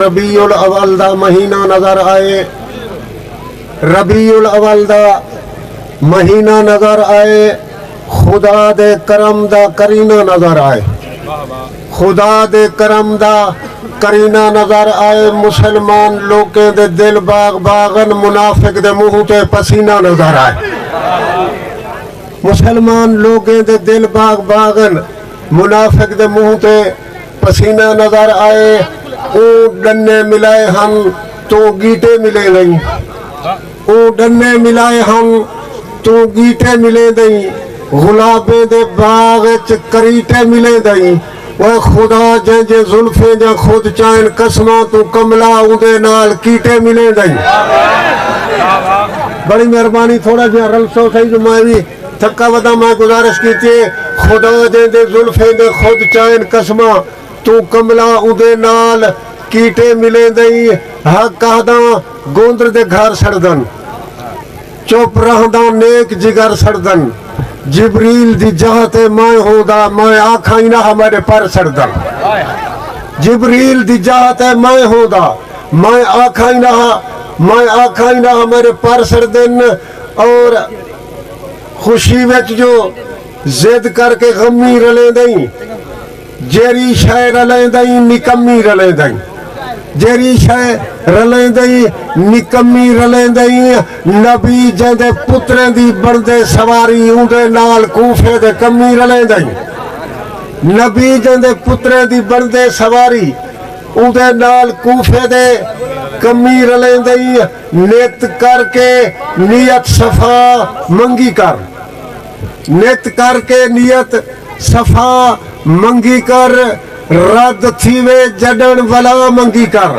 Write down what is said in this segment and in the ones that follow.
रबीउल अव्वल दा महीना नजर आए, रबीउल अव्वल दा महीना नजर आए, खुदा दे करम दा करीना नजर आए, खुदा दे करम दा करीना नजर आए। मुसलमान लोगों दे दिल बाग बागन, मुनाफिक दे मुंह ते पसीना नजर आए। मुसलमान लोगों दे दिल बाग बागन, मुनाफिक दे मुंह ते पसीना नजर आए। ऊँट डन्ने मिलाए हम तो गीटे मिले नहीं, ऊँट डन्ने मिलाए हम तो गीटे मिले नहीं, गुलाबे दे बाग च करीटे मिले नहीं। वह खुदा जे जुल्फे जा खुद चाहन कसमा तू कमला उदे नाल कीटे मिले नहीं। बड़ी मेहरबानी, थोड़ा जिहा रलसो सही जो मैं भी थका वदा मैं गुजारिश की थी। खुदा जे जुल्फे दे खुद चाहन कसमा तू कमला उदे नाल कीटे मिले दई। हक कहदा गोंदर दे घर सड़दन, चुप रहदा नेक जिगर सड़दन। जिबरील दी जहते मैं होदा, मैं आखा ही ना हमारे पर सड़दन। जिबरील दी जहते मैं होदा, मैं आखा ही ना हमारे पर सड़दन। और खुशी विच जो जिद करके गमी रले दई, जेरी शय रले दई निकम्मी रले दई, जेरी शय रले दई निकम्मी रले दई। नबी जेदे पुत्रें दी बनदे सवारी उंदे नाल कूफे दे कम्मी रले दई। नबी जेदे पुत्रें दी बनदे सवारी उंदे नाल कूफे दे कम्मी रले दई। नित करके नियत सफा मंगी कर, नित करके नियत सफा मंगी कर। रद थीवे जडन वला मंगी कर,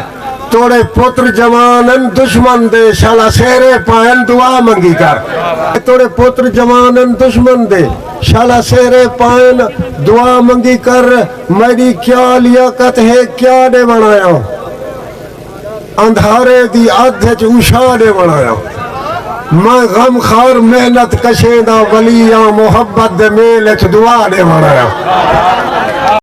तोड़े पुत्र जवानन दुश्मन दे शाला शेरे पायन दुआ मंगी कर। तोड़े पुत्र जवानन दुश्मन दे शाला शेरे पायन दुआ मंगी कर। मेरी क्या लियाकत है क्या ने बनाया, अंधारे दी आधे च उषा ने बनाया। मैं गम खार मेहनत कशे दा वलिया, मोहब्बत दे मेल च दुआ ने बनाया।